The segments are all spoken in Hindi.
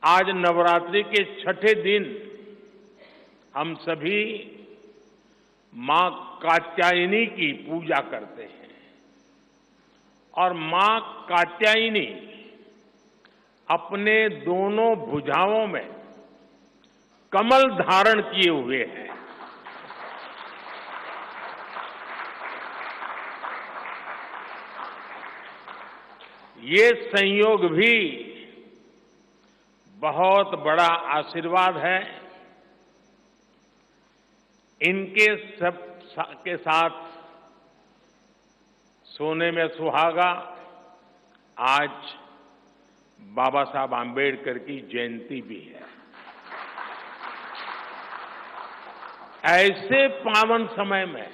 आज नवरात्रि के छठे दिन हम सभी मां कात्यायनी की पूजा करते हैं और मां कात्यायनी अपने दोनों भुजाओं में कमल धारण किए हुए हैं। ये संयोग भी बहुत बड़ा आशीर्वाद है। इनके सब के साथ सोने में सुहागा आज बाबा साहब आंबेडकर की जयंती भी है। ऐसे पावन समय में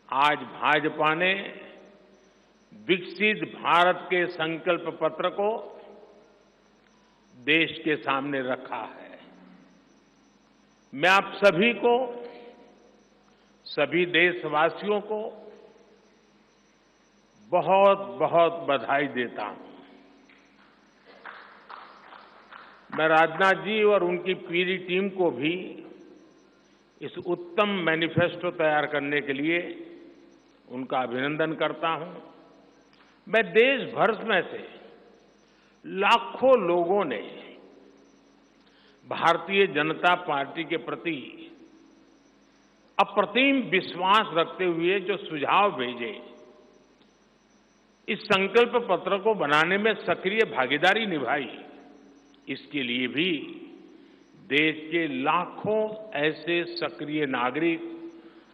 आज भाजपा ने विकसित भारत के संकल्प पत्र को देश के सामने रखा है। मैं आप सभी को, सभी देशवासियों को बहुत बहुत बधाई देता हूं। मैं राजनाथ जी और उनकी पूरी टीम को भी इस उत्तम मैनिफेस्टो तैयार करने के लिए उनका अभिनंदन करता हूं। मैं देश भर में से लाखों लोगों ने भारतीय जनता पार्टी के प्रति अप्रतिम विश्वास रखते हुए जो सुझाव भेजे, इस संकल्प पत्र को बनाने में सक्रिय भागीदारी निभाई, इसके लिए भी देश के लाखों ऐसे सक्रिय नागरिक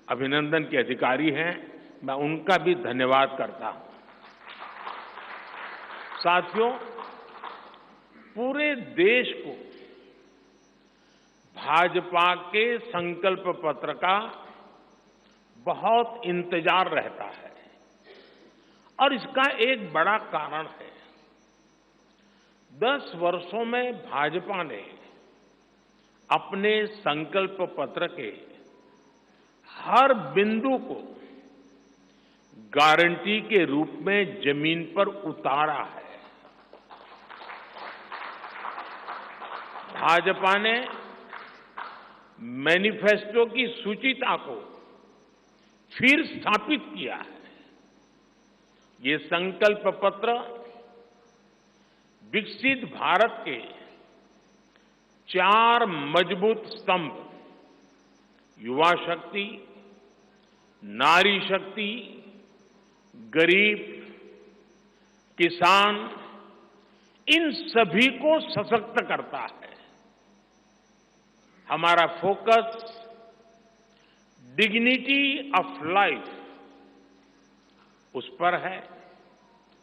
अभिनंदन के अधिकारी हैं। मैं उनका भी धन्यवाद करता हूं। साथियों, पूरे देश को भाजपा के संकल्प पत्र का बहुत इंतजार रहता है और इसका एक बड़ा कारण है। 10 वर्षों में भाजपा ने अपने संकल्प पत्र के हर बिंदु को गारंटी के रूप में जमीन पर उतारा है। भाजपा ने मैनिफेस्टो की सूचिता को फिर स्थापित किया है। ये संकल्प पत्र विकसित भारत के 4 मजबूत स्तंभ, युवा शक्ति, नारी शक्ति, गरीब, किसान, इन सभी को सशक्त करता है। हमारा फोकस डिग्निटी ऑफ लाइफ उस पर है।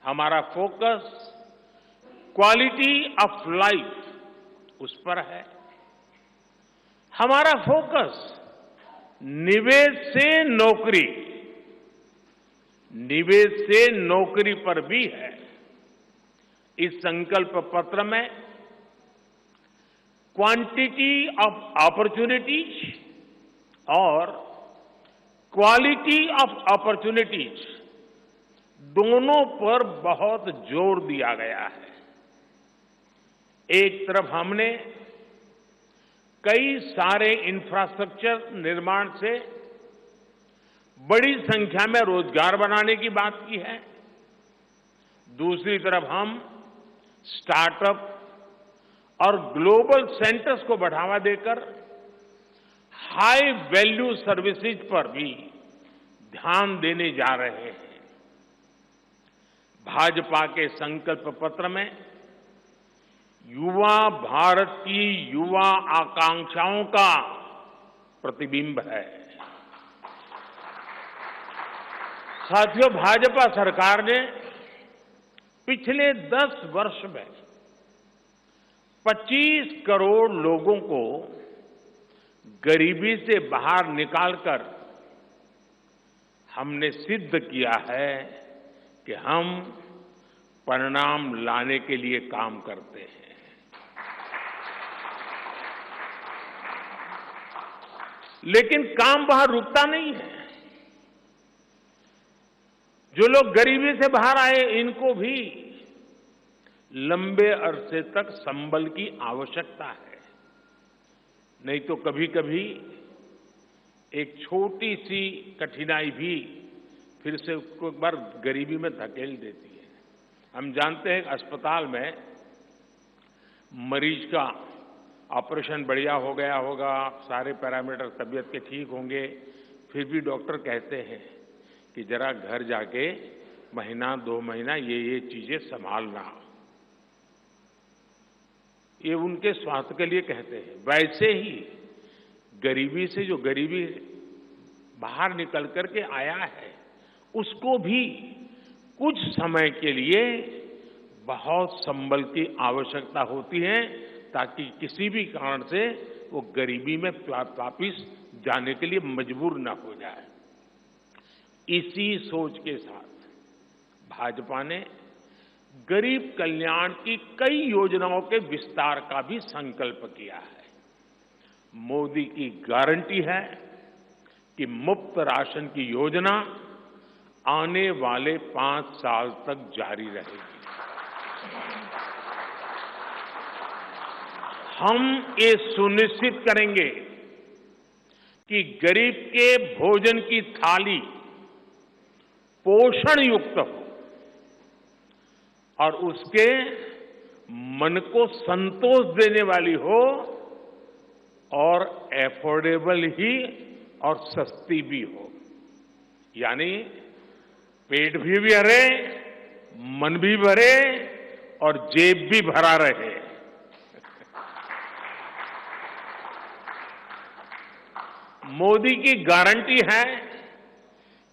हमारा फोकस क्वालिटी ऑफ लाइफ उस पर है। हमारा फोकस निवेश से नौकरी, निवेश से नौकरी पर भी है। इस संकल्प पत्र में क्वांटिटी ऑफ अपॉर्चुनिटीज और क्वालिटी ऑफ अपॉर्चुनिटीज दोनों पर बहुत जोर दिया गया है। एक तरफ हमने कई सारे इंफ्रास्ट्रक्चर निर्माण से बड़ी संख्या में रोजगार बनाने की बात की है। दूसरी तरफ हम स्टार्टअप और ग्लोबल सेंटर्स को बढ़ावा देकर हाई वैल्यू सर्विसेज पर भी ध्यान देने जा रहे हैं। भाजपा के संकल्प पत्र में युवा भारत की युवा आकांक्षाओं का प्रतिबिंब है। साथियों, भाजपा सरकार ने पिछले 10 वर्ष में 25 करोड़ लोगों को गरीबी से बाहर निकालकर हमने सिद्ध किया है कि हम परिणाम लाने के लिए काम करते हैं। लेकिन काम वहां रुकता नहीं है। जो लोग गरीबी से बाहर आए, इनको भी लंबे अरसे तक संबल की आवश्यकता है। नहीं तो कभी कभी एक छोटी सी कठिनाई भी फिर से उसको एक बार गरीबी में धकेल देती है। हम जानते हैं अस्पताल में मरीज का ऑपरेशन बढ़िया हो गया होगा, सारे पैरामीटर तबीयत के ठीक होंगे, फिर भी डॉक्टर कहते हैं कि जरा घर जाके महीना 2 महीना ये चीजें संभालना। ये उनके स्वास्थ्य के लिए कहते हैं। वैसे ही गरीबी से जो गरीबी बाहर निकल करके आया है, उसको भी कुछ समय के लिए बहुत संबल की आवश्यकता होती है, ताकि किसी भी कारण से वो गरीबी में वापिस जाने के लिए मजबूर न हो जाए। इसी सोच के साथ भाजपा ने गरीब कल्याण की कई योजनाओं के विस्तार का भी संकल्प किया है। मोदी की गारंटी है कि मुफ्त राशन की योजना आने वाले 5 साल तक जारी रहेगी। हम ये सुनिश्चित करेंगे कि गरीब के भोजन की थाली पोषण युक्त हो और उसके मन को संतोष देने वाली हो, और एफोर्डेबल ही और सस्ती भी हो। यानी पेट भी भरे, मन भी भरे और जेब भी भरा रहे। मोदी की गारंटी है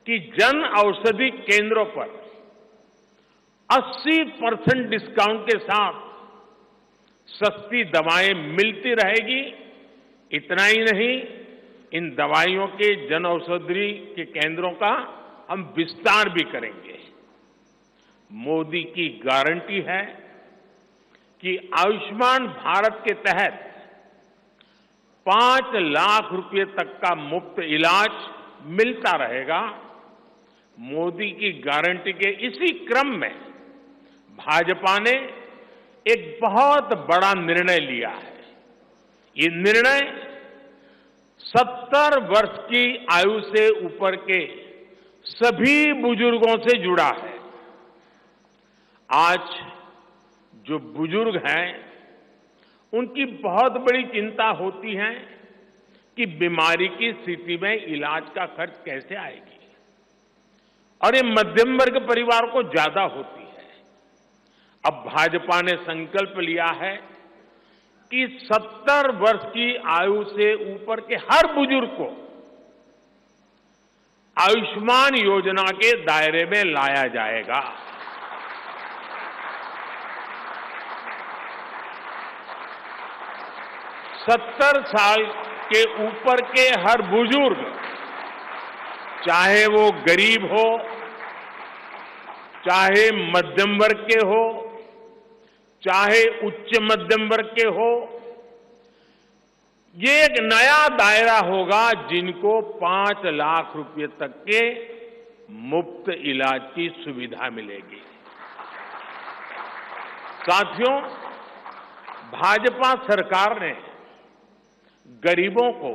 कि जन औषधि केंद्रों पर 80% डिस्काउंट के साथ सस्ती दवाएं मिलती रहेगी। इतना ही नहीं, इन दवाइयों के जन औषधि के केंद्रों का हम विस्तार भी करेंगे। मोदी की गारंटी है कि आयुष्मान भारत के तहत 5 लाख रुपए तक का मुफ्त इलाज मिलता रहेगा। मोदी की गारंटी के इसी क्रम में भाजपा ने एक बहुत बड़ा निर्णय लिया है। ये निर्णय 70 वर्ष की आयु से ऊपर के सभी बुजुर्गों से जुड़ा है। आज जो बुजुर्ग हैं, उनकी बहुत बड़ी चिंता होती है कि बीमारी की स्थिति में इलाज का खर्च कैसे आएगी, और ये मध्यम वर्ग परिवार को ज्यादा होती है। अब भाजपा ने संकल्प लिया है कि 70 वर्ष की आयु से ऊपर के हर बुजुर्ग को आयुष्मान योजना के दायरे में लाया जाएगा। 70 साल के ऊपर के हर बुजुर्ग, चाहे वो गरीब हो, चाहे मध्यम वर्ग के हो, चाहे उच्च मध्यम वर्ग के हो, ये एक नया दायरा होगा जिनको 5 लाख रुपए तक के मुफ्त इलाज की सुविधा मिलेगी। साथियों, भाजपा सरकार ने गरीबों को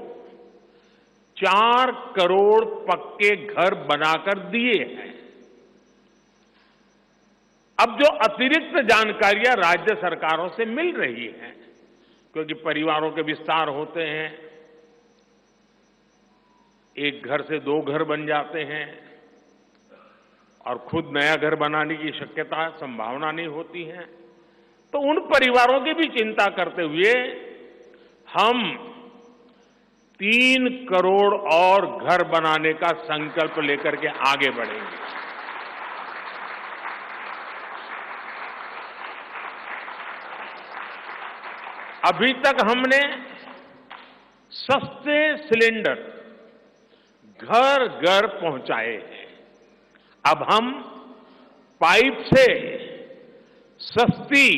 4 करोड़ पक्के घर बनाकर दिए हैं। अब जो अतिरिक्त जानकारियां राज्य सरकारों से मिल रही हैं, क्योंकि परिवारों के विस्तार होते हैं, एक घर से 2 घर बन जाते हैं और खुद नया घर बनाने की शक्यता, संभावना नहीं होती है, तो उन परिवारों की भी चिंता करते हुए हम 3 करोड़ और घर बनाने का संकल्प लेकर के आगे बढ़ेंगे। अभी तक हमने सस्ते सिलेंडर घर घर पहुंचाए हैं। अब हम पाइप से सस्ती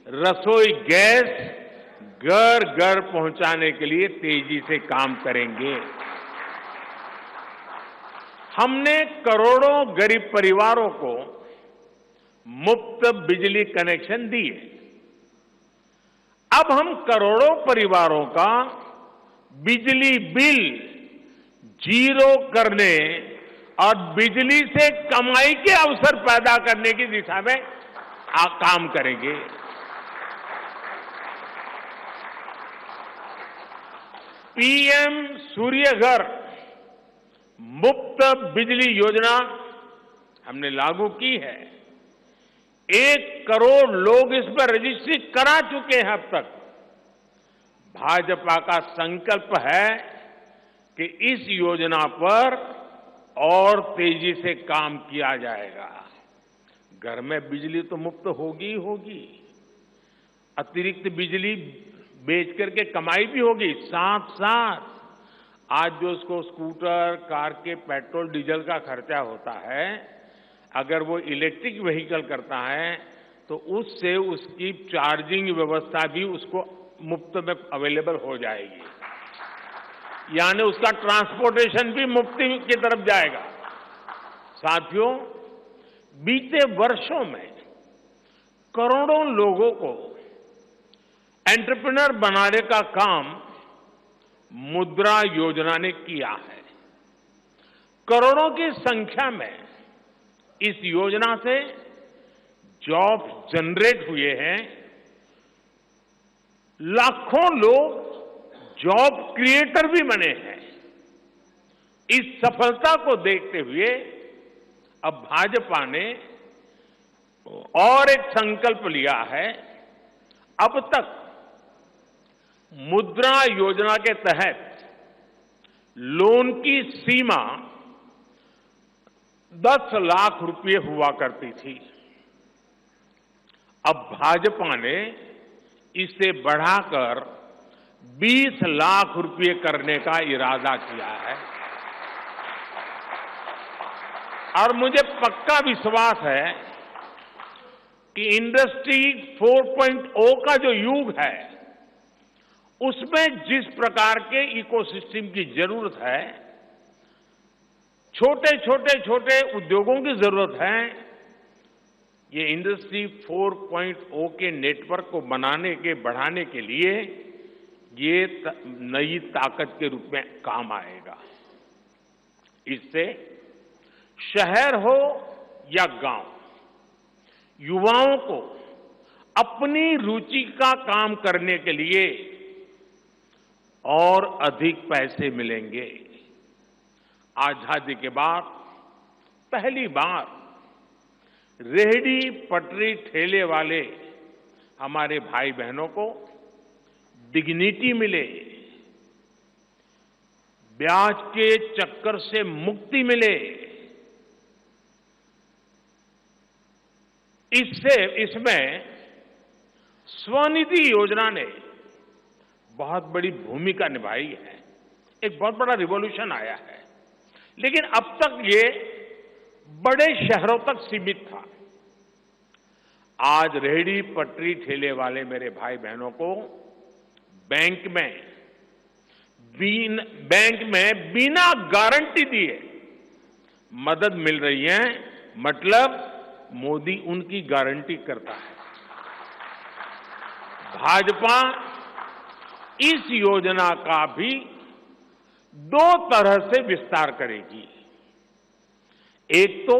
रसोई गैस घर घर पहुंचाने के लिए तेजी से काम करेंगे। हमने करोड़ों गरीब परिवारों को मुफ्त बिजली कनेक्शन दिए। अब हम करोड़ों परिवारों का बिजली बिल जीरो करने और बिजली से कमाई के अवसर पैदा करने की दिशा में काम करेंगे। पीएम सूर्य घर मुफ्त बिजली योजना हमने लागू की है। 1 करोड़ लोग इस पर रजिस्ट्री करा चुके हैं अब तक। भाजपा का संकल्प है कि इस योजना पर और तेजी से काम किया जाएगा। घर में बिजली तो मुफ्त होगी ही होगी, अतिरिक्त बिजली बेच करके कमाई भी होगी। साथ साथ आज जो उसको स्कूटर, कार के पेट्रोल डीजल का खर्चा होता है, अगर वो इलेक्ट्रिक व्हीकल करता है तो उससे उसकी चार्जिंग व्यवस्था भी उसको मुफ्त में अवेलेबल हो जाएगी, यानी उसका ट्रांसपोर्टेशन भी मुफ्ती की तरफ जाएगा। साथियों, बीते वर्षों में करोड़ों लोगों को एंटरप्रेन्योर बनाने का काम मुद्रा योजना ने किया है। करोड़ों की संख्या में इस योजना से जॉब जनरेट हुए हैं। लाखों लोग जॉब क्रिएटर भी बने हैं। इस सफलता को देखते हुए अब भाजपा ने और एक संकल्प लिया है। अब तक मुद्रा योजना के तहत लोन की सीमा 10 लाख रुपए हुआ करती थी। अब भाजपा ने इसे बढ़ाकर 20 लाख रुपए करने का इरादा किया है और मुझे पक्का विश्वास है कि इंडस्ट्री 4.0 का जो युग है, उसमें जिस प्रकार के इकोसिस्टम की जरूरत है, छोटे उद्योगों की जरूरत है, ये इंडस्ट्री 4.0 के नेटवर्क को बढ़ाने के लिए ये नई ताकत के रूप में काम आएगा। इससे शहर हो या गांव, युवाओं को अपनी रुचि का काम करने के लिए और अधिक पैसे मिलेंगे। आजादी के बाद पहली बार रेहड़ी पटरी ठेले वाले हमारे भाई बहनों को डिग्निटी मिले, ब्याज के चक्कर से मुक्ति मिले। इसमें स्वनिधि योजना ने बहुत बड़ी भूमिका निभाई है। एक बहुत बड़ा रिवॉल्यूशन आया है, लेकिन अब तक ये बड़े शहरों तक सीमित था। आज रेहड़ी पटरी ठेले वाले मेरे भाई बहनों को बैंक में बिना गारंटी दिए मदद मिल रही है। मतलब मोदी उनकी गारंटी करता है। भाजपा इस योजना का भी 2 तरह से विस्तार करेगी। एक तो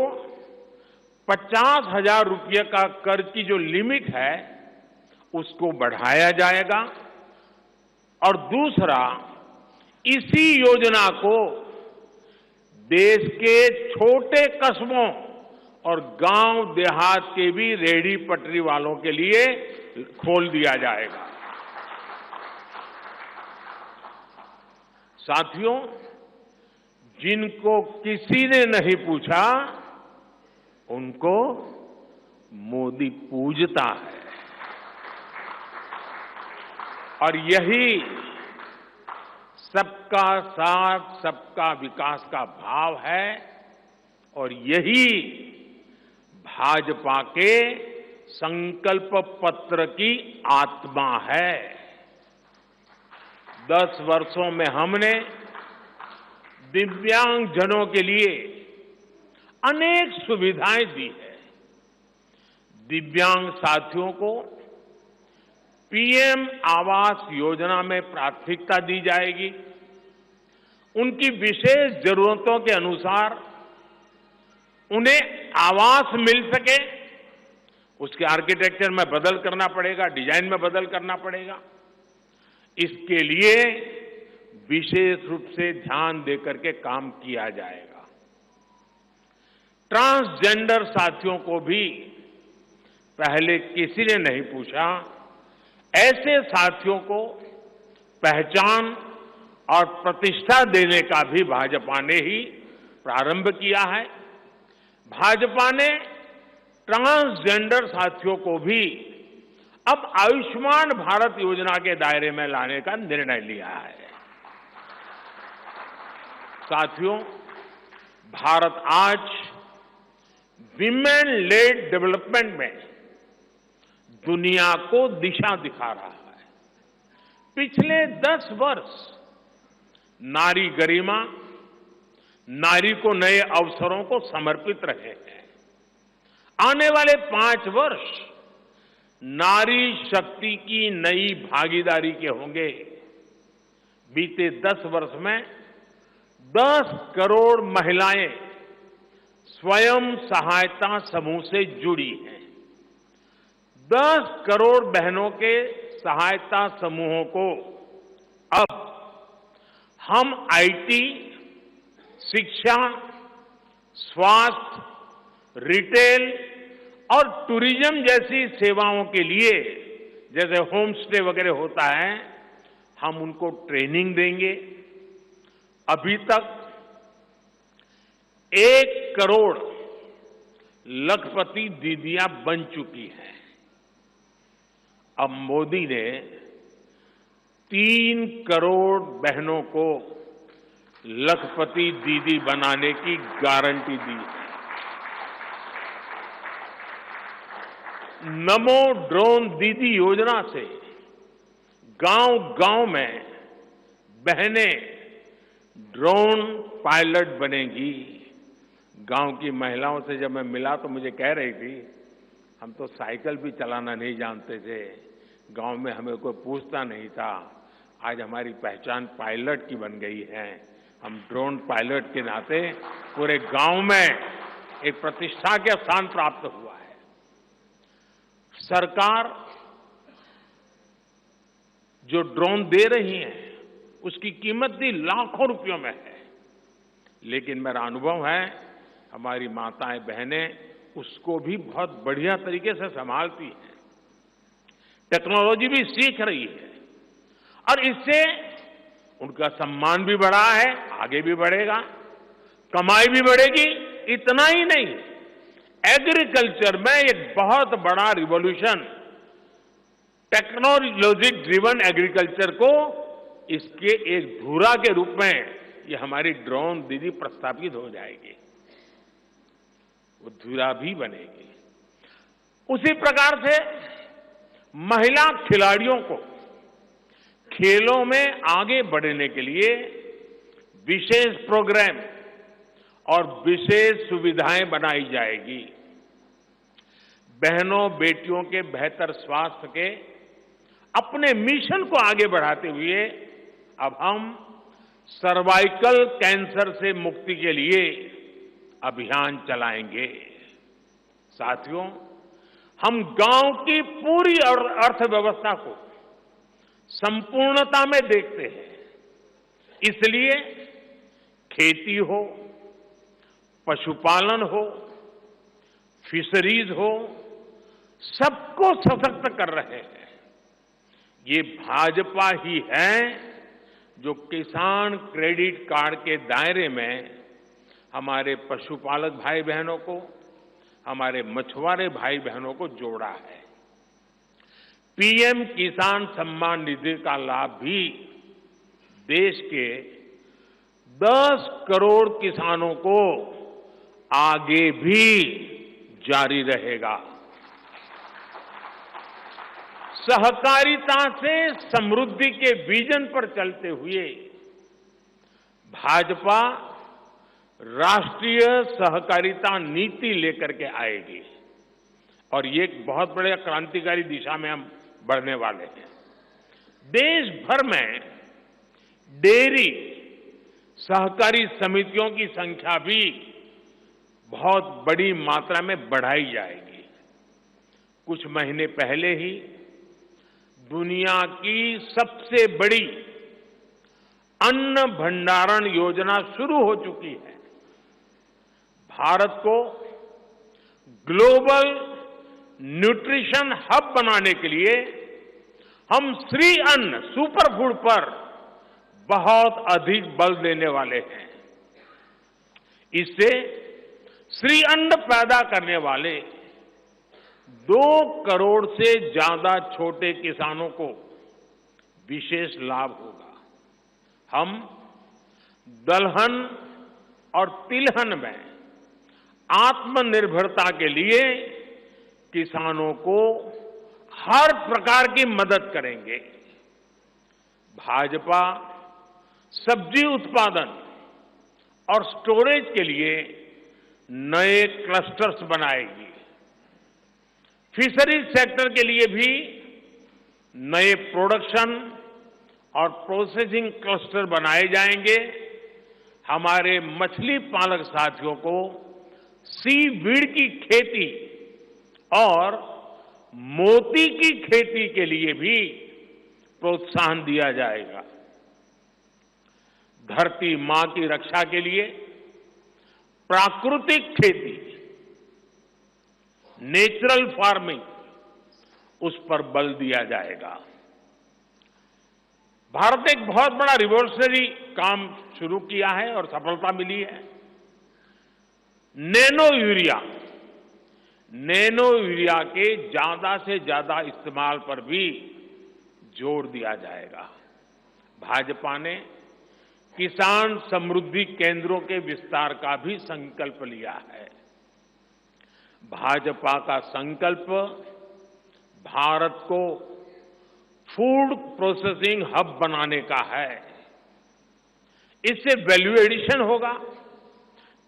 50,000 रुपये का कर्ज की जो लिमिट है उसको बढ़ाया जाएगा और दूसरा, इसी योजना को देश के छोटे कस्बों और गांव देहात के भी रेहड़ी पटरी वालों के लिए खोल दिया जाएगा। साथियों, जिनको किसी ने नहीं पूछा उनको मोदी पूजता है और यही सबका साथ सबका विकास का भाव है और यही भाजपा के संकल्प पत्र की आत्मा है। 10 वर्षों में हमने दिव्यांगजनों के लिए अनेक सुविधाएं दी है। दिव्यांग साथियों को पीएम आवास योजना में प्राथमिकता दी जाएगी। उनकी विशेष जरूरतों के अनुसार उन्हें आवास मिल सके, उसके आर्किटेक्चर में बदल करना पड़ेगा, डिजाइन में बदल करना पड़ेगा। इसके लिए विशेष रूप से ध्यान देकर के काम किया जाएगा। ट्रांसजेंडर साथियों को भी पहले किसी ने नहीं पूछा, ऐसे साथियों को पहचान और प्रतिष्ठा देने का भी भाजपा ने ही प्रारंभ किया है। भाजपा ने ट्रांसजेंडर साथियों को भी अब आयुष्मान भारत योजना के दायरे में लाने का निर्णय लिया है। साथियों, भारत आज विमेन लेड डेवलपमेंट में दुनिया को दिशा दिखा रहा है। पिछले 10 वर्ष नारी गरिमा, नारी को नए अवसरों को समर्पित रहे हैं। आने वाले 5 वर्ष नारी शक्ति की नई भागीदारी के होंगे। बीते 10 वर्ष में 10 करोड़ महिलाएं स्वयं सहायता समूह से जुड़ी हैं। 10 करोड़ बहनों के सहायता समूहों को अब हम आईटी, शिक्षा, स्वास्थ्य, रिटेल और टूरिज्म जैसी सेवाओं के लिए, जैसे होम स्टे वगैरह होता है, हम उनको ट्रेनिंग देंगे। अभी तक 1 करोड़ लखपति दीदियां बन चुकी हैं। अब मोदी ने 3 करोड़ बहनों को लखपति दीदी बनाने की गारंटी दी है। नमो ड्रोन दीदी योजना से गांव-गांव में बहनें ड्रोन पायलट बनेंगी। गांव की महिलाओं से जब मैं मिला तो मुझे कह रही थी, हम तो साइकिल भी चलाना नहीं जानते थे, गांव में हमें कोई पूछता नहीं था, आज हमारी पहचान पायलट की बन गई है। हम ड्रोन पायलट के नाते पूरे गांव में एक प्रतिष्ठा के स्थान प्राप्त हुआ है। सरकार जो ड्रोन दे रही है उसकी कीमत भी लाखों रुपयों में है, लेकिन मेरा अनुभव है हमारी माताएं बहनें उसको भी बहुत बढ़िया तरीके से संभालती हैं। टेक्नोलॉजी भी सीख रही है और इससे उनका सम्मान भी बढ़ा है, आगे भी बढ़ेगा, कमाई भी बढ़ेगी। इतना ही नहीं, एग्रीकल्चर में एक बहुत बड़ा रिवॉल्यूशन, टेक्नोलॉजी ड्रिवन एग्रीकल्चर को इसके एक धुरा के रूप में ये हमारी ड्रोन दीदी प्रस्थापित हो जाएगी, वो धुरा भी बनेगी। उसी प्रकार से महिला खिलाड़ियों को खेलों में आगे बढ़ने के लिए विशेष प्रोग्राम और विशेष सुविधाएं बनाई जाएगी। बहनों बेटियों के बेहतर स्वास्थ्य के अपने मिशन को आगे बढ़ाते हुए अब हम सर्वाइकल कैंसर से मुक्ति के लिए अभियान चलाएंगे। साथियों, हम गांव की पूरी अर्थव्यवस्था को संपूर्णता में देखते हैं, इसलिए खेती हो, पशुपालन हो, फिशरीज हो, सबको सशक्त कर रहे हैं। ये भाजपा ही है जो किसान क्रेडिट कार्ड के दायरे में हमारे पशुपालक भाई बहनों को, हमारे मछुआरे भाई बहनों को जोड़ा है। पीएम किसान सम्मान निधि का लाभ भी देश के 10 करोड़ किसानों को आगे भी जारी रहेगा। सहकारिता से समृद्धि के विजन पर चलते हुए भाजपा राष्ट्रीय सहकारिता नीति लेकर के आएगी और ये एक बहुत बड़े क्रांतिकारी दिशा में हम बढ़ने वाले हैं। देश भर में डेयरी सहकारी समितियों की संख्या भी बहुत बड़ी मात्रा में बढ़ाई जाएगी। कुछ महीने पहले ही दुनिया की सबसे बड़ी अन्न भंडारण योजना शुरू हो चुकी है। भारत को ग्लोबल न्यूट्रिशन हब बनाने के लिए हम श्री अन्न सुपर फूड पर बहुत अधिक बल देने वाले हैं। इससे श्री अन्न पैदा करने वाले 2 करोड़ से ज्यादा छोटे किसानों को विशेष लाभ होगा। हम दलहन और तिलहन में आत्मनिर्भरता के लिए किसानों को हर प्रकार की मदद करेंगे। भाजपा सब्जी उत्पादन और स्टोरेज के लिए नए क्लस्टर्स बनाएगी। फिशरीज सेक्टर के लिए भी नए प्रोडक्शन और प्रोसेसिंग क्लस्टर बनाए जाएंगे। हमारे मछली पालक साथियों को सीवीड की खेती और मोती की खेती के लिए भी प्रोत्साहन दिया जाएगा। धरती मां की रक्षा के लिए प्राकृतिक खेती, नेचुरल फार्मिंग, उस पर बल दिया जाएगा। भारत ने एक बहुत बड़ा रिवॉल्यूशनरी काम शुरू किया है और सफलता मिली है। नैनो यूरिया के ज्यादा से ज्यादा इस्तेमाल पर भी जोर दिया जाएगा। भाजपा ने किसान समृद्धि केंद्रों के विस्तार का भी संकल्प लिया है। भाजपा का संकल्प भारत को फूड प्रोसेसिंग हब बनाने का है। इससे वैल्यू एडिशन होगा,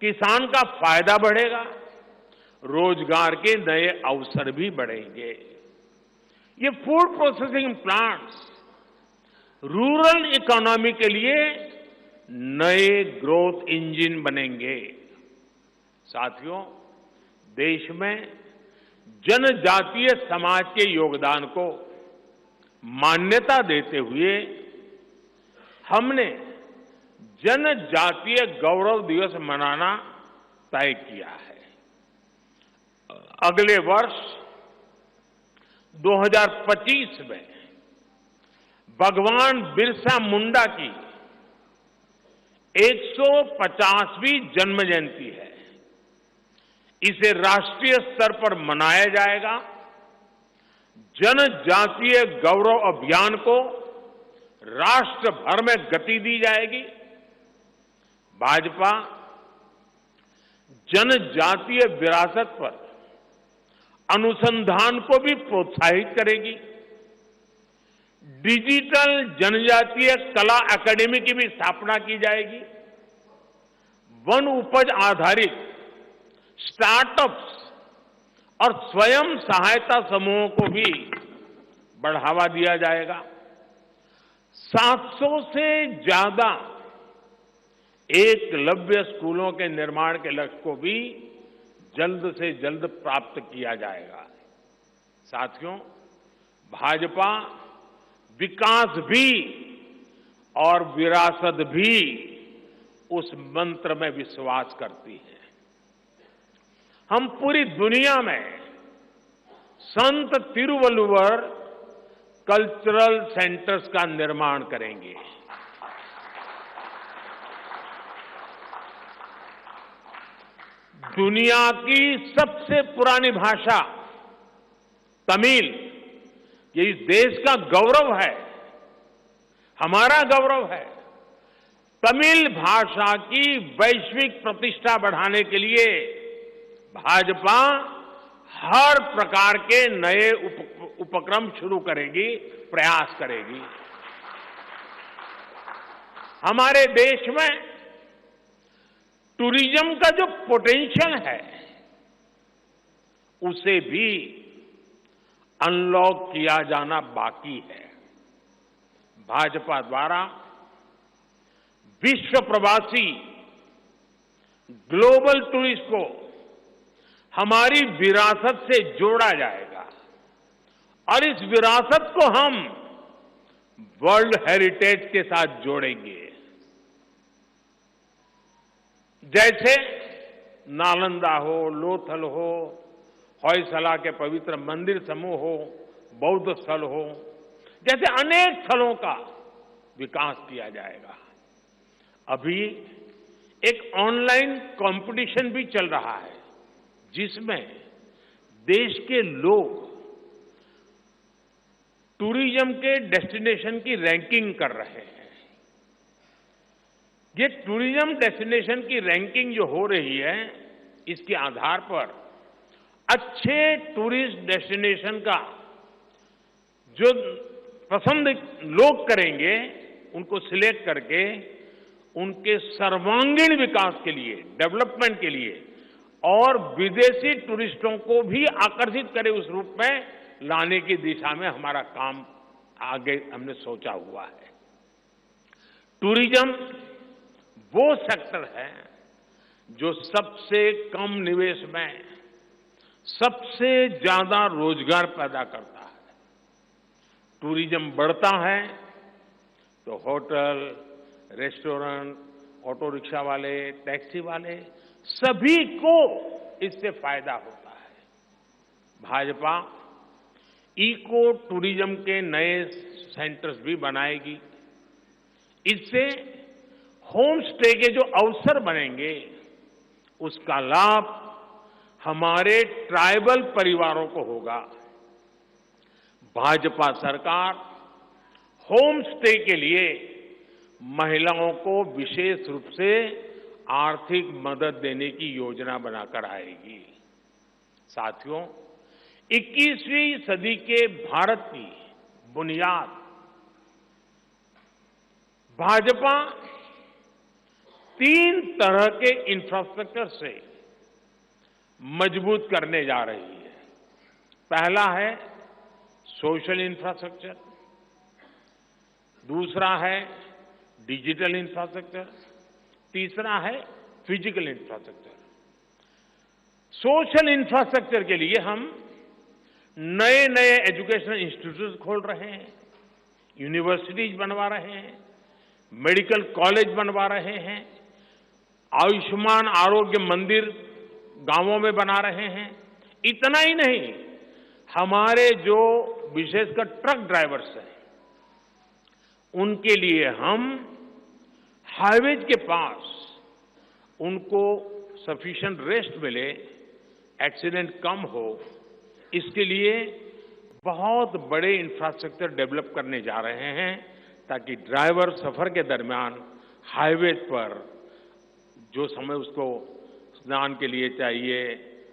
किसान का फायदा बढ़ेगा, रोजगार के नए अवसर भी बढ़ेंगे। ये food processing plants rural economy के लिए नए ग्रोथ इंजन बनेंगे। साथियों, देश में जनजातीय समाज के योगदान को मान्यता देते हुए हमने जनजातीय गौरव दिवस मनाना तय किया है। अगले वर्ष 2025 में भगवान बिरसा मुंडा की 150वीं जन्म जयंती है। इसे राष्ट्रीय स्तर पर मनाया जाएगा। जनजातीय गौरव अभियान को राष्ट्र भर में गति दी जाएगी। भाजपा जनजातीय विरासत पर अनुसंधान को भी प्रोत्साहित करेगी। डिजिटल जनजातीय कला अकादमी की भी स्थापना की जाएगी। वन उपज आधारित स्टार्टअप्स और स्वयं सहायता समूहों को भी बढ़ावा दिया जाएगा। 700 से ज्यादा एकलव्य स्कूलों के निर्माण के लक्ष्य को भी जल्द से जल्द प्राप्त किया जाएगा। साथियों, भाजपा विकास भी और विरासत भी उस मंत्र में विश्वास करती है। हम पूरी दुनिया में संत तिरुवल्लुवर कल्चरल सेंटर्स का निर्माण करेंगे। दुनिया की सबसे पुरानी भाषा तमिल, ये इस देश का गौरव है, हमारा गौरव है। तमिल भाषा की वैश्विक प्रतिष्ठा बढ़ाने के लिए भाजपा हर प्रकार के नए उपक्रम शुरू करेगी, प्रयास करेगी। हमारे देश में टूरिज्म का जो पोटेंशियल है उसे भी अनलॉक किया जाना बाकी है। भाजपा द्वारा विश्व प्रवासी ग्लोबल टूरिस्ट को हमारी विरासत से जोड़ा जाएगा और इस विरासत को हम वर्ल्ड हेरिटेज के साथ जोड़ेंगे। जैसे नालंदा हो, लोथल हो, होयसला के पवित्र मंदिर समूह हो, बौद्ध स्थल हो, जैसे अनेक स्थलों का विकास किया जाएगा। अभी एक ऑनलाइन कंपटीशन भी चल रहा है जिसमें देश के लोग टूरिज्म के डेस्टिनेशन की रैंकिंग कर रहे हैं। ये टूरिज्म डेस्टिनेशन की रैंकिंग जो हो रही है, इसके आधार पर अच्छे टूरिस्ट डेस्टिनेशन का जो पसंद लोग करेंगे, उनको सिलेक्ट करके उनके सर्वांगीण विकास के लिए, डेवलपमेंट के लिए और विदेशी टूरिस्टों को भी आकर्षित करे उस रूप में लाने की दिशा में हमारा काम आगे हमने सोचा हुआ है। टूरिज्म वो सेक्टर है जो सबसे कम निवेश में सबसे ज्यादा रोजगार पैदा करता है। टूरिज्म बढ़ता है तो होटल, रेस्टोरेंट, ऑटो रिक्शा वाले, टैक्सी वाले सभी को इससे फायदा होता है। भाजपा इको टूरिज्म के नए सेंटर्स भी बनाएगी। इससे होम स्टे के जो अवसर बनेंगे उसका लाभ हमारे ट्राइबल परिवारों को होगा। भाजपा सरकार होम स्टे के लिए महिलाओं को विशेष रूप से आर्थिक मदद देने की योजना बनाकर आएगी। साथियों, 21वीं सदी के भारत की बुनियाद भाजपा 3 तरह के इंफ्रास्ट्रक्चर से मजबूत करने जा रही है। पहला है सोशल इंफ्रास्ट्रक्चर, दूसरा है डिजिटल इंफ्रास्ट्रक्चर, तीसरा है फिजिकल इंफ्रास्ट्रक्चर। सोशल इंफ्रास्ट्रक्चर के लिए हम नए नए एजुकेशनल इंस्टीट्यूट खोल रहे हैं, यूनिवर्सिटीज बनवा रहे हैं, मेडिकल कॉलेज बनवा रहे हैं, आयुष्मान आरोग्य मंदिर गांवों में बना रहे हैं। इतना ही नहीं, हमारे जो विशेषकर ट्रक ड्राइवर्स हैं उनके लिए हम हाईवेज के पास उनको सफिशिएंट रेस्ट मिले, एक्सीडेंट कम हो, इसके लिए बहुत बड़े इंफ्रास्ट्रक्चर डेवलप करने जा रहे हैं ताकि ड्राइवर सफर के दरमियान हाईवे पर जो समय उसको स्नान के लिए चाहिए,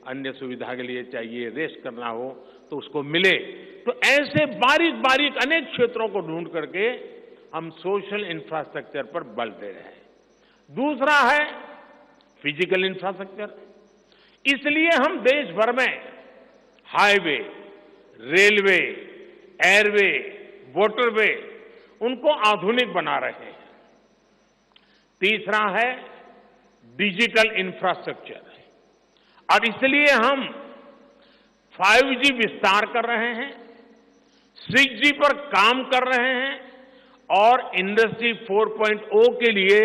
अन्य सुविधा के लिए चाहिए, रेस्ट करना हो तो उसको मिले। तो ऐसे बारीक बारीक अनेक क्षेत्रों को ढूंढ करके हम सोशल इंफ्रास्ट्रक्चर पर बल दे रहे हैं। दूसरा है फिजिकल इंफ्रास्ट्रक्चर। इसलिए हम देश भर में हाईवे, रेलवे, एयरवे, वाटरवे उनको आधुनिक बना रहे हैं। तीसरा है डिजिटल इंफ्रास्ट्रक्चर और इसलिए हम 5G विस्तार कर रहे हैं, 6G पर काम कर रहे हैं और इंडस्ट्री 4.0 के लिए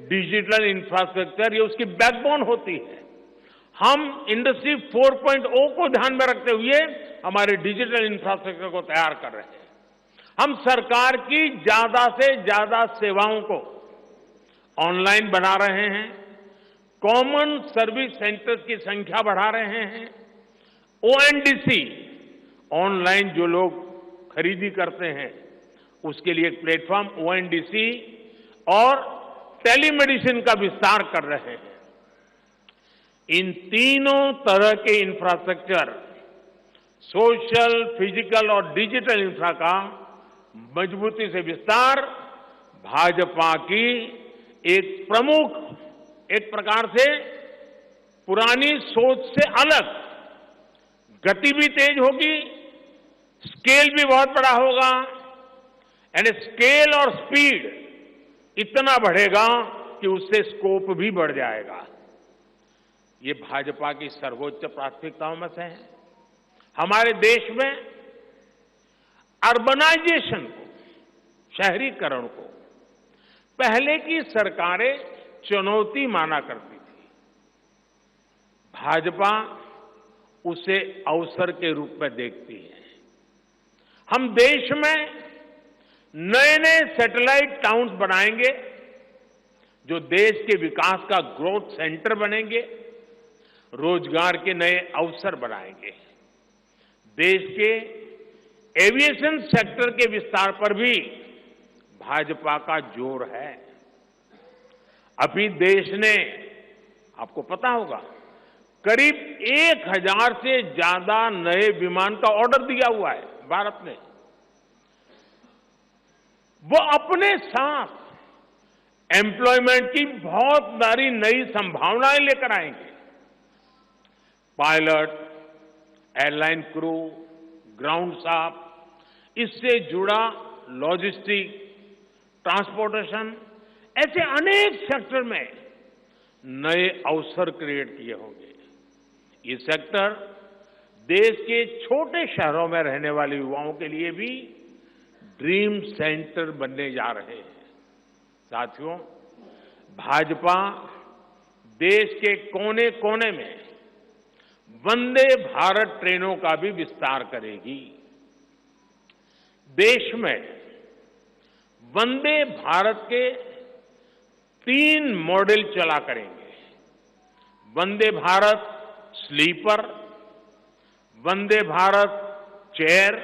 डिजिटल इंफ्रास्ट्रक्चर ये उसकी बैकबोन होती है। हम इंडस्ट्री 4.0 को ध्यान में रखते हुए हमारे डिजिटल इंफ्रास्ट्रक्चर को तैयार कर रहे हैं। हम सरकार की ज्यादा से ज्यादा सेवाओं को ऑनलाइन बना रहे हैं, कॉमन सर्विस सेंटर्स की संख्या बढ़ा रहे हैं, ONDC ऑनलाइन जो लोग खरीदी करते हैं उसके लिए एक प्लेटफॉर्म ONDC और टेलीमेडिसिन का विस्तार कर रहे हैं। इन तीनों तरह के इंफ्रास्ट्रक्चर, सोशल, फिजिकल और डिजिटल इंफ्रा का मजबूती से विस्तार भाजपा की एक प्रमुख, एक प्रकार से पुरानी सोच से अलग गति भी तेज होगी, स्केल भी बहुत बड़ा होगा। यानी स्केल और स्पीड इतना बढ़ेगा कि उससे स्कोप भी बढ़ जाएगा। ये भाजपा की सर्वोच्च प्राथमिकताओं में से है। हमारे देश में अर्बनाइजेशन को, शहरीकरण को पहले की सरकारें चुनौती माना करती थी। भाजपा उसे अवसर के रूप में देखती है। हम देश में नए नए सैटेलाइट टाउन्स बनाएंगे जो देश के विकास का ग्रोथ सेंटर बनेंगे, रोजगार के नए अवसर बनाएंगे। देश के एविएशन सेक्टर के विस्तार पर भी भाजपा का जोर है। अभी देश ने, आपको पता होगा, करीब 1000 से ज्यादा नए विमान का ऑर्डर दिया हुआ है भारत ने। वो अपने साथ एम्प्लॉयमेंट की बहुत सारी नई संभावनाएं लेकर आएंगे। Pilot, airline crew, ground staff, इससे जुड़ा लॉजिस्टिक, ट्रांसपोर्टेशन, ऐसे अनेक सेक्टर में नए अवसर क्रिएट किए होंगे। ये सेक्टर देश के छोटे शहरों में रहने वाले युवाओं के लिए भी ड्रीम सेंटर बनने जा रहे हैं। साथियों, भाजपा देश के कोने कोने में वंदे भारत ट्रेनों का भी विस्तार करेगी। देश में वंदे भारत के 3 मॉडल चला करेंगे। Vande Bharat sleeper, Vande Bharat chair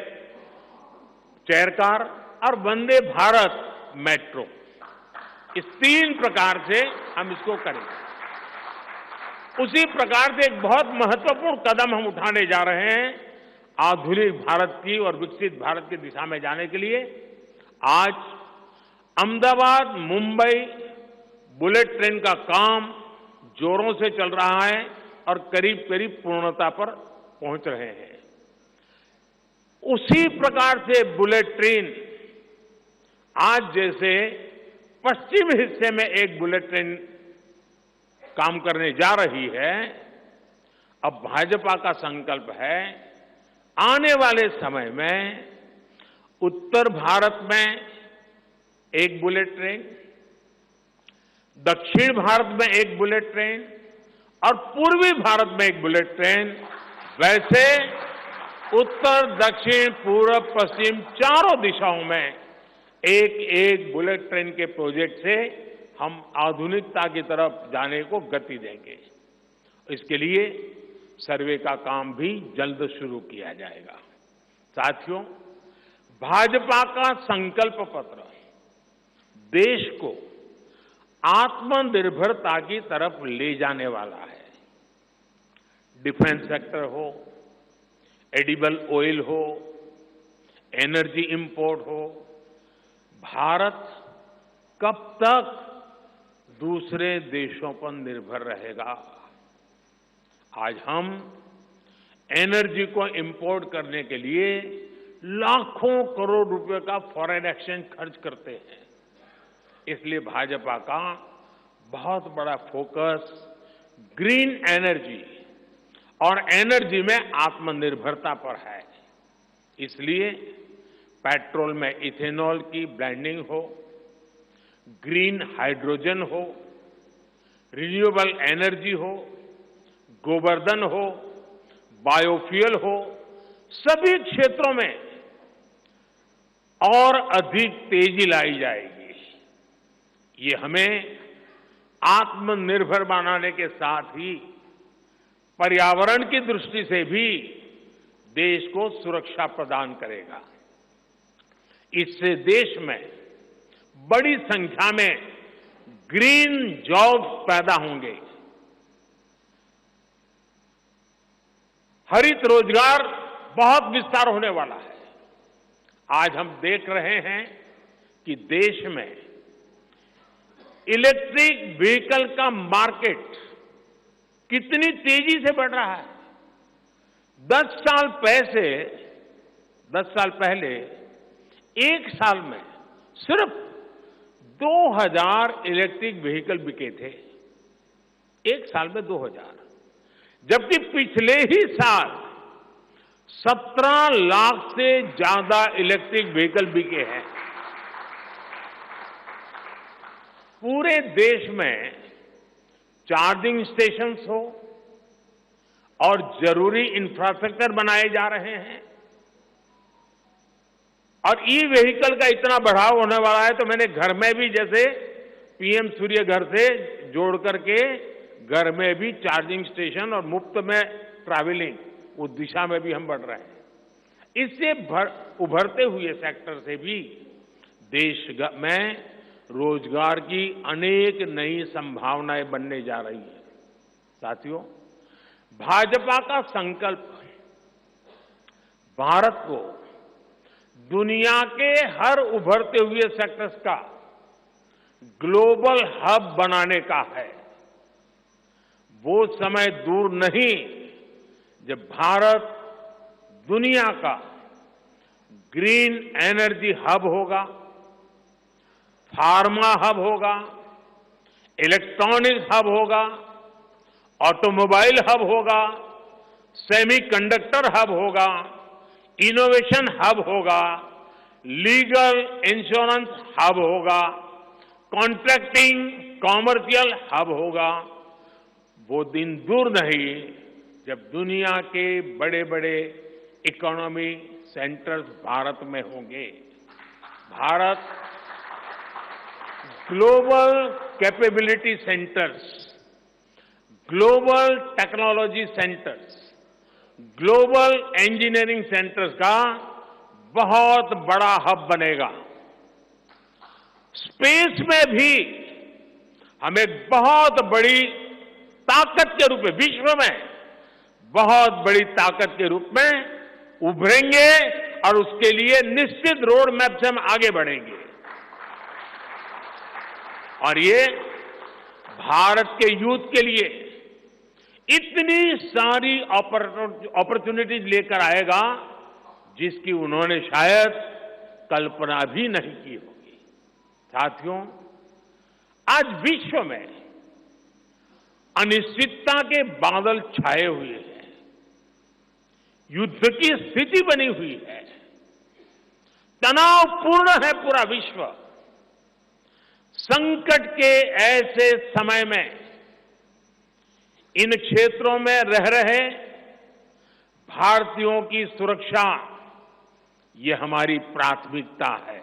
car और वंदे भारत मेट्रो। इस 3 प्रकार से हम इसको करेंगे। उसी प्रकार से एक बहुत महत्वपूर्ण कदम हम उठाने जा रहे हैं आधुनिक भारत की और विकसित भारत की दिशा में जाने के लिए। आज अहमदाबाद मुंबई बुलेट ट्रेन का काम जोरों से चल रहा है और करीब करीब पूर्णता पर पहुंच रहे हैं। उसी प्रकार से बुलेट ट्रेन आज जैसे पश्चिम हिस्से में एक बुलेट ट्रेन काम करने जा रही है, अब भाजपा का संकल्प है आने वाले समय में उत्तर भारत में एक बुलेट ट्रेन, दक्षिण भारत में एक बुलेट ट्रेन और पूर्वी भारत में एक बुलेट ट्रेन, वैसे उत्तर, दक्षिण, पूर्व, पश्चिम चारों दिशाओं में एक एक बुलेट ट्रेन के प्रोजेक्ट से हम आधुनिकता की तरफ जाने को गति देंगे। इसके लिए सर्वे का काम भी जल्द शुरू किया जाएगा। साथियों, भाजपा का संकल्प पत्र देश को आत्मनिर्भरता की तरफ ले जाने वाला है। डिफेंस सेक्टर हो, एडिबल ऑयल हो, एनर्जी इंपोर्ट हो, भारत कब तक दूसरे देशों पर निर्भर रहेगा? आज हम एनर्जी को इंपोर्ट करने के लिए लाखों करोड़ रुपए का फॉरेन एक्सचेंज खर्च करते हैं। इसलिए भाजपा का बहुत बड़ा फोकस ग्रीन एनर्जी और एनर्जी में आत्मनिर्भरता पर है। इसलिए पेट्रोल में इथेनॉल की ब्लेंडिंग हो, ग्रीन हाइड्रोजन हो, रिन्यूएबल एनर्जी हो, गोवर्धन हो, बायोफ्यूल हो, सभी क्षेत्रों में और अधिक तेजी लाई जाएगी। ये हमें आत्मनिर्भर बनाने के साथ ही पर्यावरण की दृष्टि से भी देश को सुरक्षा प्रदान करेगा। इससे देश में बड़ी संख्या में ग्रीन जॉब्स पैदा होंगे, हरित रोजगार बहुत विस्तार होने वाला है। आज हम देख रहे हैं कि देश में इलेक्ट्रिक व्हीकल का मार्केट कितनी तेजी से बढ़ रहा है। 10 साल पहले एक साल में सिर्फ 2000 इलेक्ट्रिक व्हीकल बिके थे। एक साल में 2000, जबकि पिछले ही साल 17 लाख से ज्यादा इलेक्ट्रिक व्हीकल बिके हैं। पूरे देश में चार्जिंग स्टेशंस हो और जरूरी इंफ्रास्ट्रक्चर बनाए जा रहे हैं और ई व्हीकल का इतना बढ़ाव होने वाला है, तो मैंने घर में भी जैसे पीएम सूर्य घर से जोड़ करके घर में भी चार्जिंग स्टेशन और मुफ्त में ट्रैवलिंग उस दिशा में भी हम बढ़ रहे हैं। इससे उभरते हुए सेक्टर से भी देश में रोजगार की अनेक नई संभावनाएं बनने जा रही है। साथियों, भाजपा का संकल्प भारत को दुनिया के हर उभरते हुए सेक्टर्स का ग्लोबल हब बनाने का है। वो समय दूर नहीं जब भारत दुनिया का ग्रीन एनर्जी हब होगा, फार्मा हब होगा, इलेक्ट्रॉनिक हब होगा, ऑटोमोबाइल हब होगा, सेमीकंडक्टर हब होगा, इनोवेशन हब होगा, लीगल इंश्योरेंस हब होगा, कॉन्ट्रैक्टिंग कॉमर्शियल हब होगा। वो दिन दूर नहीं जब दुनिया के बड़े बड़े इकोनॉमी सेंटर्स भारत में होंगे। Bharat global capability centres, global technology centres, global engineering centres का बहुत बड़ा हब बनेगा। स्पेस में भी हम एक बहुत बड़ी ताकत के रूप में, विश्व में बहुत बड़ी ताकत के रूप में उभरेंगे और उसके लिए निश्चित रोड मैप से हम आगे बढ़ेंगे। और ये भारत के यूथ के लिए इतनी सारी अपॉर्चुनिटीज लेकर आएगा जिसकी उन्होंने शायद कल्पना भी नहीं की होगी। साथियों, आज विश्व में अनिश्चितता के बादल छाए हुए हैं, युद्ध की स्थिति बनी हुई है, तनावपूर्ण है पूरा विश्व। संकट के ऐसे समय में इन क्षेत्रों में रह रहे भारतीयों की सुरक्षा ये हमारी प्राथमिकता है।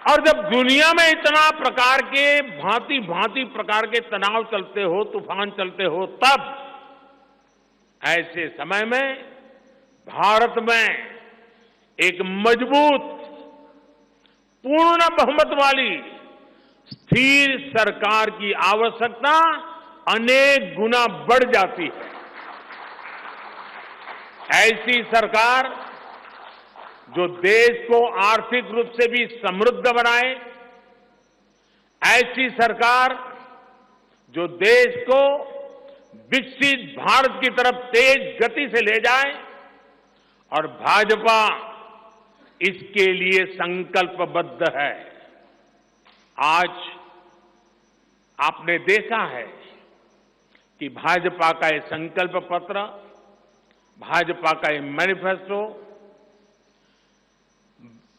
और जब दुनिया में इतना प्रकार के भांति भांति प्रकार के तनाव चलते हो, तूफान चलते हो, तब ऐसे समय में भारत में एक मजबूत, पूर्ण बहुमत वाली स्थिर सरकार की आवश्यकता अनेक गुना बढ़ जाती है। ऐसी सरकार जो देश को आर्थिक रूप से भी समृद्ध बनाए, ऐसी सरकार जो देश को विकसित भारत की तरफ तेज गति से ले जाए, और भाजपा इसके लिए संकल्पबद्ध है। आज आपने देखा है कि भाजपा का ये संकल्प पत्र, भाजपा का ये मैनिफेस्टो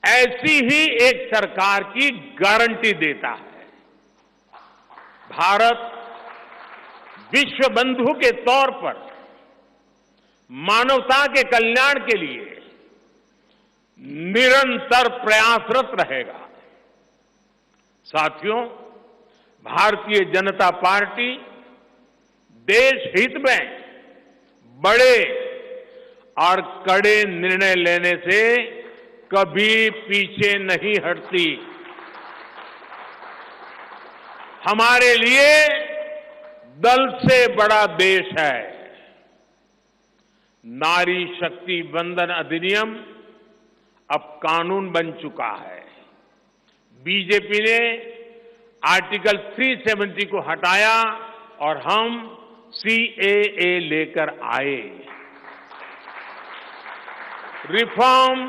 ऐसी ही एक सरकार की गारंटी देता है। भारत विश्व बंधु के तौर पर मानवता के कल्याण के लिए निरंतर प्रयासरत रहेगा। साथियों, भारतीय जनता पार्टी देश हित में बड़े और कड़े निर्णय लेने से कभी पीछे नहीं हटती। हमारे लिए दल से बड़ा देश है। नारी शक्ति वंदन अधिनियम अब कानून बन चुका है। बीजेपी ने आर्टिकल 370 को हटाया और हम सीएए लेकर आए। रिफॉर्म,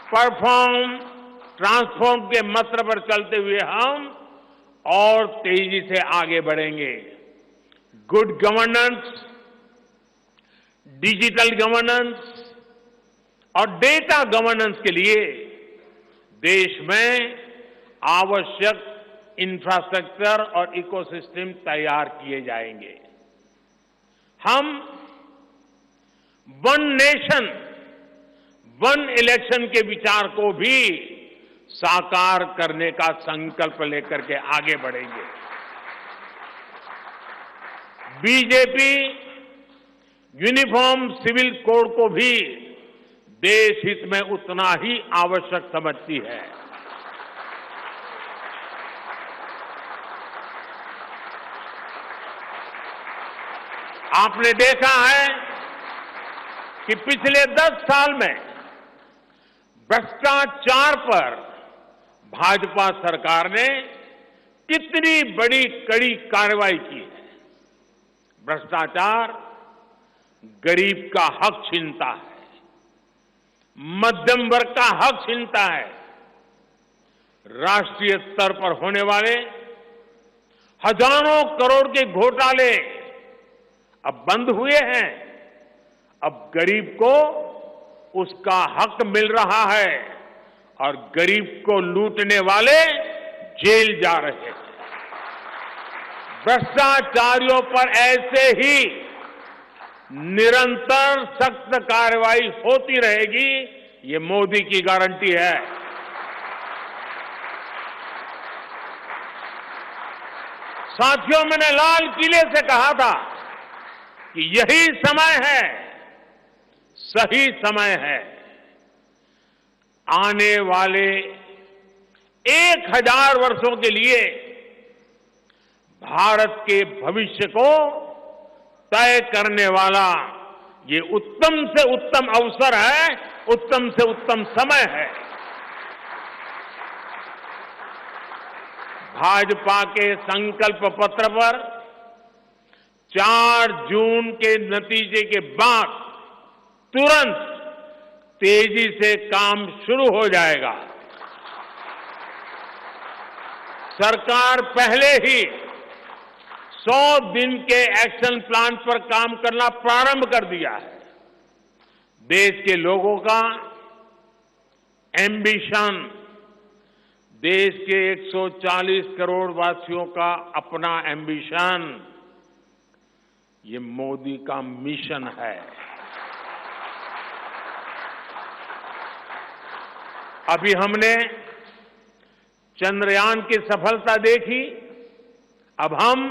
परफॉर्म, ट्रांसफॉर्म के मंत्र पर चलते हुए हम और तेजी से आगे बढ़ेंगे। गुड गवर्नेंस, डिजिटल गवर्नेंस और डेटा गवर्नेंस के लिए देश में आवश्यक इंफ्रास्ट्रक्चर और इकोसिस्टम तैयार किए जाएंगे। हम वन नेशन, वन इलेक्शन के विचार को भी साकार करने का संकल्प लेकर के आगे बढ़ेंगे। बीजेपी यूनिफॉर्म सिविल कोड को भी देश हित में उतना ही आवश्यक समझती है। आपने देखा है कि पिछले 10 साल में भ्रष्टाचार पर भाजपा सरकार ने कितनी बड़ी कड़ी कार्रवाई की है। भ्रष्टाचार गरीब का हक छीनता है, मध्यम वर्ग का हक छीनता है। राष्ट्रीय स्तर पर होने वाले हजारों करोड़ के घोटाले अब बंद हुए हैं। अब गरीब को उसका हक मिल रहा है और गरीब को लूटने वाले जेल जा रहे हैं। भ्रष्टाचारियों पर ऐसे ही निरंतर सख्त कार्रवाई होती रहेगी, ये मोदी की गारंटी है। साथियों, मैंने लाल किले से कहा था कि यही समय है, सही समय है। आने वाले 1000 वर्षों के लिए भारत के भविष्य को तय करने वाला ये उत्तम से उत्तम अवसर है, उत्तम से उत्तम समय है। भाजपा के संकल्प पत्र पर 4 जून के नतीजे के बाद तुरंत तेजी से काम शुरू हो जाएगा। सरकार पहले ही 100 दिन के एक्शन प्लान पर काम करना प्रारंभ कर दिया है। देश के लोगों का एम्बिशन, देश के 140 करोड़ वासियों का अपना एम्बिशन, ये मोदी का मिशन है। अभी हमने चंद्रयान की सफलता देखी, अब हम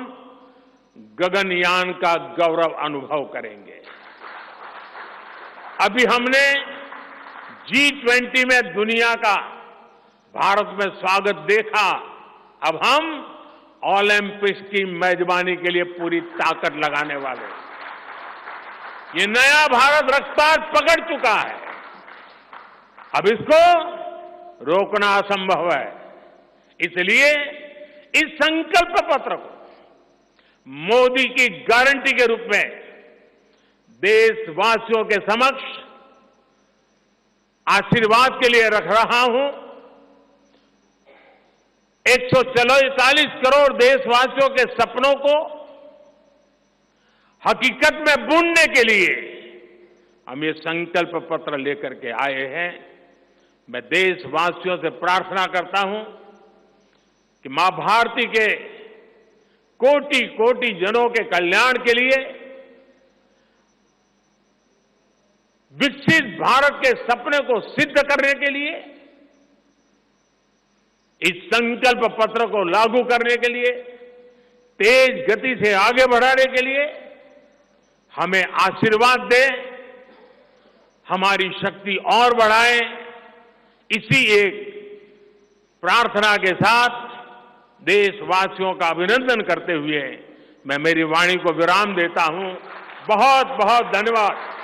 गगनयान का गौरव अनुभव करेंगे। अभी हमने G20 में दुनिया का भारत में स्वागत देखा, अब हम ओलंपिक्स की मेजबानी के लिए पूरी ताकत लगाने वाले। ये नया भारत रफ्तार पकड़ चुका है, अब इसको रोकना असंभव है। इसलिए इस संकल्प पत्र को मोदी की गारंटी के रूप में देशवासियों के समक्ष आशीर्वाद के लिए रख रहा हूं। 144 करोड़ देशवासियों के सपनों को हकीकत में बुनने के लिए हम ये संकल्प पत्र लेकर के आए हैं। मैं देशवासियों से प्रार्थना करता हूं कि मां भारती के कोटि कोटि जनों के कल्याण के लिए, विकसित भारत के सपने को सिद्ध करने के लिए, इस संकल्प पत्र को लागू करने के लिए, तेज गति से आगे बढ़ाने के लिए हमें आशीर्वाद दें, हमारी शक्ति और बढ़ाएं। इसी एक प्रार्थना के साथ देशवासियों का अभिनंदन करते हुए मैं मेरी वाणी को विराम देता हूं। बहुत बहुत धन्यवाद।